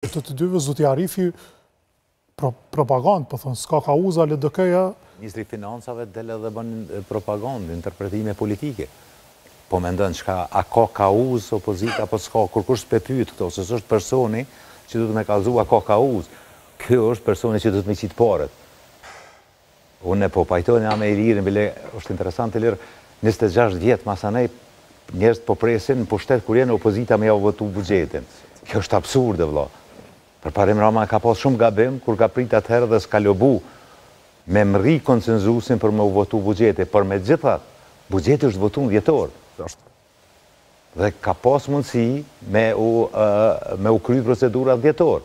Të dyve, zoti Arifi, propagandë, po thonë, s'ka kauza, LDK-ja. Ministri Financave dele dhe bën propagandë, interpretime politike. Po me ndonë që a ka kauz opozita, apo s'ka, kur kush s'pe pyet këto, se s'është personi që du të me kalzu a ka kauz. Kjo është personi që du të me qitë paret. Unë po pajtojnë ja me i lirin, bile është interesant të lirë, 26 vjetë masanej, njerëz po presin në pushtet kur jenë opozita me ja votu bugjetin. Kjo është absurde, vëlla. Për parim Rama ka pas shumë gabim, kur ka prit atëherë dhe s'ka lobu me mri konsenzusin për me u votu bugjete, për me gjithat, bugjeti është votu në vjetor. Dhe ka pas mundësi me u kry procedurat vjetor.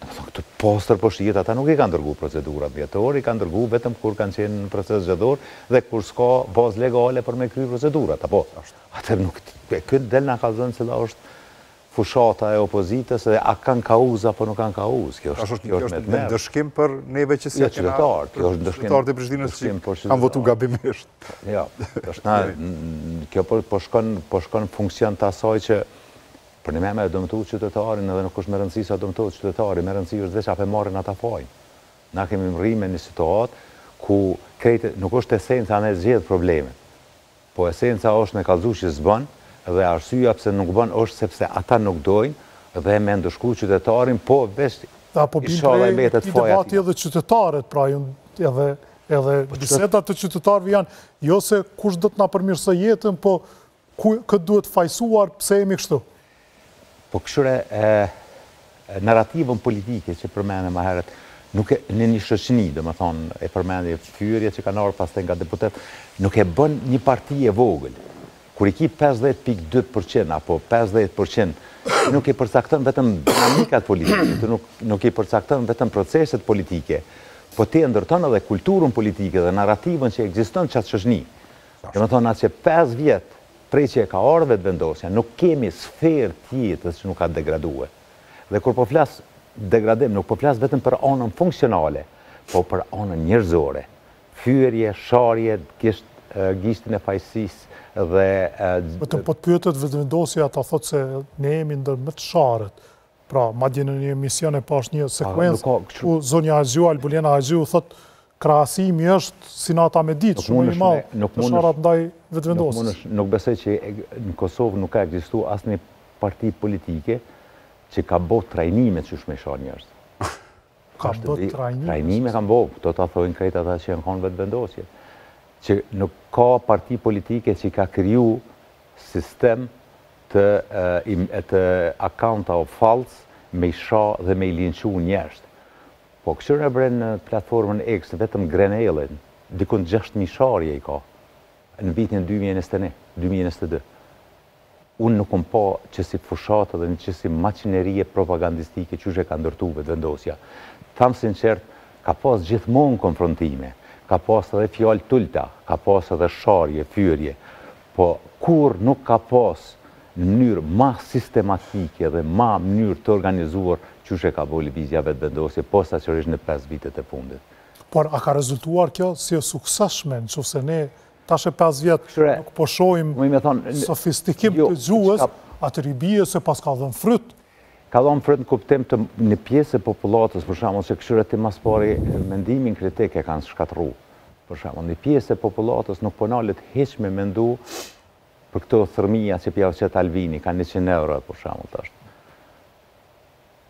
Këtë postër po shijet, ata nuk i kanë dërgu procedurat vjetor, i kanë dërgu vetëm kur kanë qenë në proces zgjedhor dhe kur s'ka bazë legale për me kry procedurat. Apo, atër nuk, këtë del nga ka zënë cila është fushata e opozitës dhe a kanë kauz apo nuk kanë kauz. Kjo është me ndëshkim për neve që si qytetar, kjo është ndëshkim të Prishtinës që kanë votu gabimisht. Ja, kjo po shkon funksion të asaj që për një me dëmtu qytetarin edhe nuk është me rëndësi sa dëmtu qytetari, me rëndësi është veç ape marrin ata fajnë. Na kemi mri me një situatë ku nuk është esenca me zgjedh problemet, po esenca është me kallëzu që s'bën, dhe arsyeja pse nuk bën është sepse ata nuk dojnë dhe me ndëshku qytetarin, po veç inshallah i mbetet foja. Po debati edhe qytetarët, pra edhe bisedat të qytetarëve janë, jo se kush do të na përmirësoj jetën, po këtë duhet fajsuar, pse jemi kështu? Po këshure narrativën politike që përmene më herët, nuk e në një shoqëni, dhe më thonë, e përmene Fyrje që kanë arë pas të nga deputet, nuk e bën një parti e vogël. Kur i ki 50.2% apo 50%, nuk i përcakton vetëm dinamikat politike, nuk i përcakton vetëm proceset politike, po ti ndërton edhe kulturën politike dhe narrativën që ekziston qatë shoqëni. Dhe më thonë atë që 5 vjetë prej që e ka ardhur vetëvendosja, nuk kemi sferë tjetër që nuk ka degradue. Dhe kur po flas degradim, nuk po flas vetëm për anën funksionale, po për anën njerëzore. Fyrje, sharje, gishtin e fajësisë, dhe... Vetëm po të pyetet vetëvendosja, ata thotë se ne jemi ndër më të sharët. Pra, madje në një emision e pash një sekuencë, ku zonja Haxhiu, Albulena Haxhiu, thotë krahasimi është si nata me ditë, shumë i madh të sharat ndaj vetëvendosjes. Nuk besoj që në Kosovë nuk ka ekzistuar asnjë parti politike që ka bërë trajnime që shme shar njerëz. Ka bërë trajnime? Trajnime kanë bërë, do ta thojnë krejt ata që janë kanë vetëvendosje. Që nuk ka parti politike që ka kriju sistem të akanta o falës me i sha dhe me i linqu njerëz. Po këshërë e bre në platformën X, vetëm Grenellin, dikun 6.000 sharje i ka, në vitin 2021-2022. Unë nuk më pa që si fushatë dhe që si maqinerie propagandistike që ka ndërtu vetëvendosja. Thamë sinqert, ka pas gjithmonë konfrontime, ka pas edhe fjallë tulta, ka pas edhe sharje, fyrje, po kur nuk ka pas në mënyrë ma sistematike dhe ma mënyrë të organizuar që ka bo lëvizja vetëvendosje, posa qërish në 5 vitet e fundit. Por, a ka rezultuar kjo si e sukseshme, në që se ne tash e 5 vjetë nuk po shojmë sofistikim të gjuhës, atë ribije se pas ka dhënë fryt. Ka dhënë fryt në kuptim të një pjesë e populatës, për shembull, se këshyre të mas pari mendimin kritik e kanë shkatru. Për shembull, një pjesë e populatës nuk ponalet heq me mendu për këto thërmija që pjavë qëtë Albini, ka 100 euro, për shembull, tash.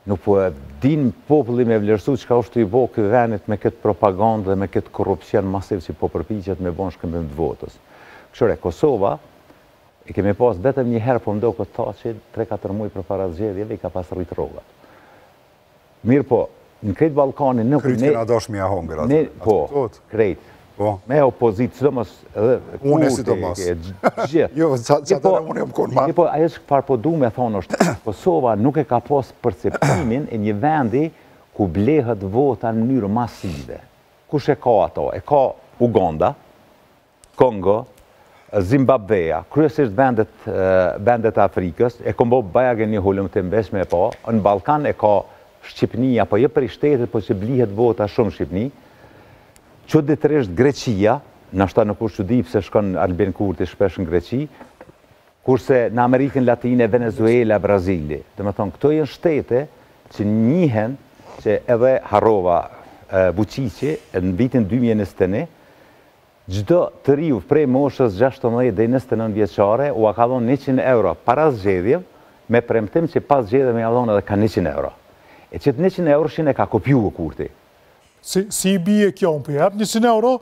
Nuk po e din populli me vlerësu që ka është të i bo këtë venit me këtë propagandë dhe me këtë korupcion masiv që po përpiqet me bon shkëmbim të votës. Këshore, Kosova, i kemi pas vetëm një herë po ndo këtë ta që 3-4 muaj për para zgjedhjeve i ka pas rrit rrogat. Mirë po, në krejt Ballkanin... Kryt kena dash mi a hongër atë? Po, krejt. Me opozitë, sidomos edhe... Unë e sidomos. Jo, qatëre unë jam konë ma. Po, ajo që farë po du me thonë është, Kosova nuk e ka pas perceptimin e një vendi ku blehet vota në mënyrë masive. Kush e ka ato? E ka Uganda, Kongo, Zimbabweja, kryesisht vendet Afrikës, e kombo bajage një hullëm të mbeshme e pa, në Ballkan e ka Shqipnia, po jë për i shtetet, po që blihet vota shumë Shqipni, çuditërisht Greqia, nashta nuk është çudi pse shkon Albin Kurti shpesh në Greqi, kurse në Amerikën Latine, Venezuela, Brazili. Dhe me thonë, këto janë shtete që njihen që edhe Harrova Buqiqi në vitin 2021, gjdo të riu prej moshës 16 dhe 29 vjeqare u a ka dhonë 100 euro para zgjedhjev, me premtim që pas zgjedhjev me ja dhonë edhe ka 100 euro. E që të 100 euro shine ka kopju u Kurti. Si i bije kjo, më përjep 100 euro,